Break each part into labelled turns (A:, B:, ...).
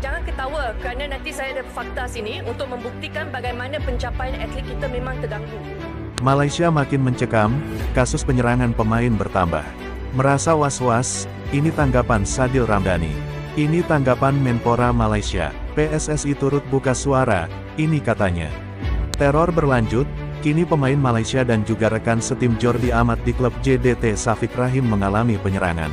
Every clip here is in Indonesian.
A: jangan ketawa kerana nanti saya ada fakta sini untuk membuktikan bagaimana pencapaian atlet kita memang terganggu.
B: Malaysia makin mencekam, kasus penyerangan pemain bertambah. Merasa was-was, ini tanggapan Sadil Ramdhani. Ini tanggapan Menpora Malaysia. PSSI turut buka suara, ini katanya. Teror berlanjut, kini pemain Malaysia dan juga rekan setim Jordi Amat di klub JDT Syafiq Rahim mengalami penyerangan.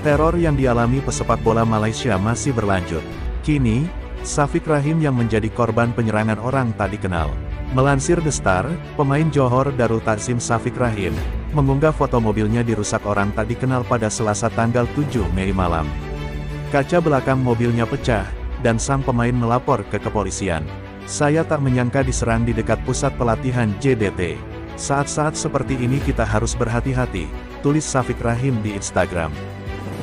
B: Teror yang dialami pesepak bola Malaysia masih berlanjut. Kini, Syafiq Rahim yang menjadi korban penyerangan orang tak dikenal. Melansir The Star, pemain Johor Darul Takzim Syafiq Rahim, mengunggah foto mobilnya dirusak orang tak dikenal pada Selasa tanggal 7 Mei malam. Kaca belakang mobilnya pecah, dan sang pemain melapor ke kepolisian. Saya tak menyangka diserang di dekat pusat pelatihan JDT. Saat-saat seperti ini kita harus berhati-hati, tulis Syafiq Rahim di Instagram.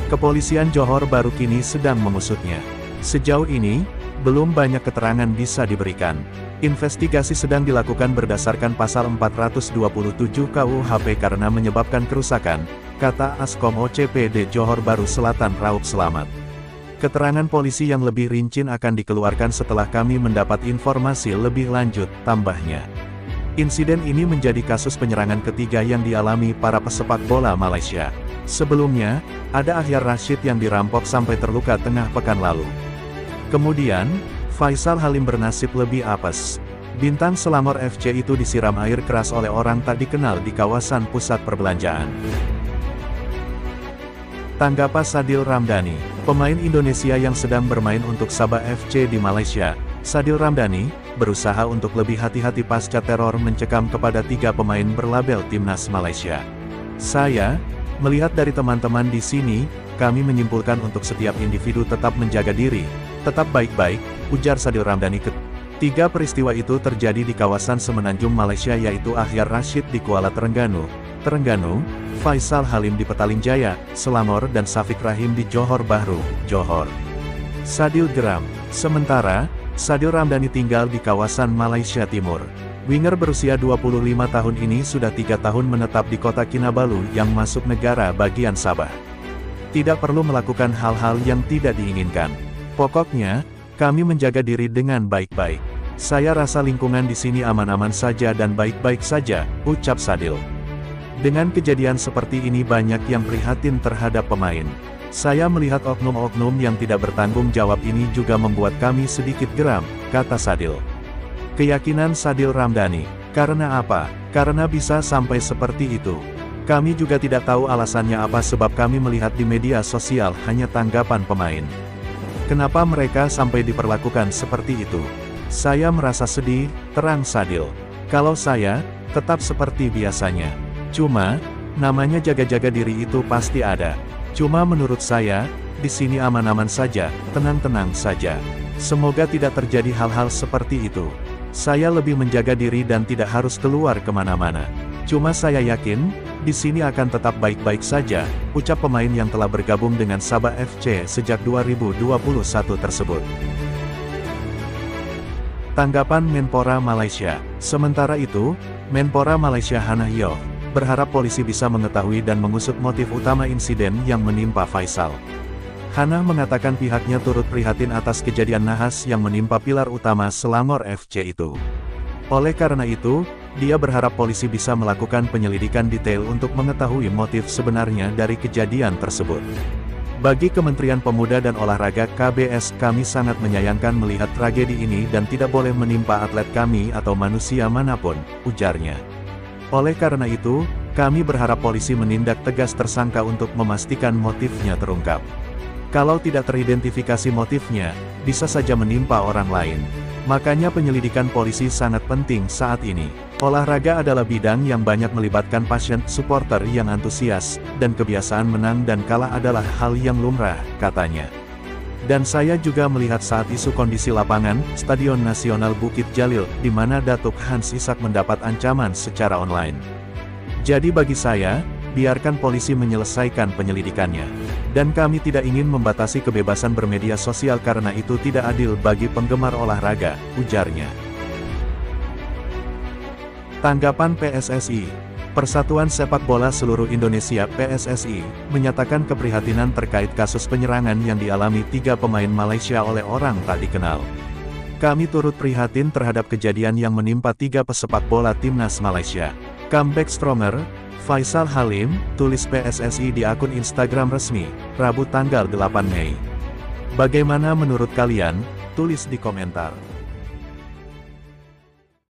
B: Kepolisian Johor baru kini sedang mengusutnya. Sejauh ini, belum banyak keterangan bisa diberikan. Investigasi sedang dilakukan berdasarkan pasal 427 KUHP karena menyebabkan kerusakan, kata Askom OCPD Johor Bahru Selatan Raup Selamat. Keterangan polisi yang lebih rinci akan dikeluarkan setelah kami mendapat informasi lebih lanjut, tambahnya. Insiden ini menjadi kasus penyerangan ketiga yang dialami para pesepak bola Malaysia. Sebelumnya, ada Ahyar Rashid yang dirampok sampai terluka tengah pekan lalu. Kemudian, Faisal Halim bernasib lebih apes. Bintang Selangor FC itu disiram air keras oleh orang tak dikenal di kawasan pusat perbelanjaan. Tanggapan Sadil Ramdhani, pemain Indonesia yang sedang bermain untuk Sabah FC di Malaysia, Sadil Ramdhani, berusaha untuk lebih hati-hati pasca teror mencekam kepada 3 pemain berlabel Timnas Malaysia. Saya melihat dari teman-teman di sini, kami menyimpulkan untuk setiap individu tetap menjaga diri, tetap baik-baik, ujar Sadil Ramdhani. Tiga peristiwa itu terjadi di kawasan Semenanjung Malaysia yaitu Ahyar Rashid di Kuala Terengganu, Faisal Halim di Petaling Jaya, Selangor dan Syafiq Rahim di Johor Bahru, Johor. Sadil geram. Sementara, Sadil Ramdhani tinggal di kawasan Malaysia Timur. Winger berusia 25 tahun ini sudah 3 tahun menetap di kota Kinabalu yang masuk negara bagian Sabah. Tidak perlu melakukan hal-hal yang tidak diinginkan. Pokoknya, kami menjaga diri dengan baik-baik. Saya rasa lingkungan di sini aman-aman saja dan baik-baik saja, ucap Sadil. Dengan kejadian seperti ini banyak yang prihatin terhadap pemain. Saya melihat oknum-oknum yang tidak bertanggung jawab ini juga membuat kami sedikit geram, kata Sadil. Keyakinan Sadil Ramdhani. Karena apa? Karena bisa sampai seperti itu. Kami juga tidak tahu alasannya apa sebab kami melihat di media sosial hanya tanggapan pemain. Kenapa mereka sampai diperlakukan seperti itu? Saya merasa sedih, terang Sadil. Kalau saya, tetap seperti biasanya. Cuma, namanya jaga-jaga diri itu pasti ada. Cuma menurut saya, di sini aman-aman saja, tenang-tenang saja. Semoga tidak terjadi hal-hal seperti itu. Saya lebih menjaga diri dan tidak harus keluar kemana-mana. Cuma saya yakin, di sini akan tetap baik-baik saja, ucap pemain yang telah bergabung dengan Sabah FC sejak 2021 tersebut. Tanggapan Menpora Malaysia. Sementara itu, Menpora Malaysia Hannah Yeoh berharap polisi bisa mengetahui dan mengusut motif utama insiden yang menimpa Faisal. Hannah mengatakan pihaknya turut prihatin atas kejadian nahas yang menimpa pilar utama Selangor FC itu. Oleh karena itu, dia berharap polisi bisa melakukan penyelidikan detail untuk mengetahui motif sebenarnya dari kejadian tersebut. Bagi Kementerian Pemuda dan Olahraga KBS, kami sangat menyayangkan melihat tragedi ini dan tidak boleh menimpa atlet kami atau manusia manapun, ujarnya. Oleh karena itu, kami berharap polisi menindak tegas tersangka untuk memastikan motifnya terungkap. Kalau tidak teridentifikasi motifnya, bisa saja menimpa orang lain. Makanya penyelidikan polisi sangat penting saat ini. Olahraga adalah bidang yang banyak melibatkan pasien, supporter yang antusias, dan kebiasaan menang dan kalah adalah hal yang lumrah, katanya. Dan saya juga melihat saat isu kondisi lapangan, Stadion Nasional Bukit Jalil, di mana Datuk Hans Ishak mendapat ancaman secara online. Jadi bagi saya, biarkan polisi menyelesaikan penyelidikannya. Dan kami tidak ingin membatasi kebebasan bermedia sosial karena itu tidak adil bagi penggemar olahraga, ujarnya. Tanggapan PSSI. Persatuan Sepak Bola Seluruh Indonesia (PSSI) menyatakan keprihatinan terkait kasus penyerangan yang dialami 3 pemain Malaysia oleh orang tak dikenal. Kami turut prihatin terhadap kejadian yang menimpa 3 pesepak bola timnas Malaysia. Comeback stronger, Faisal Halim, tulis PSSI di akun Instagram resmi, Rabu tanggal 8 Mei. Bagaimana menurut kalian? Tulis di komentar.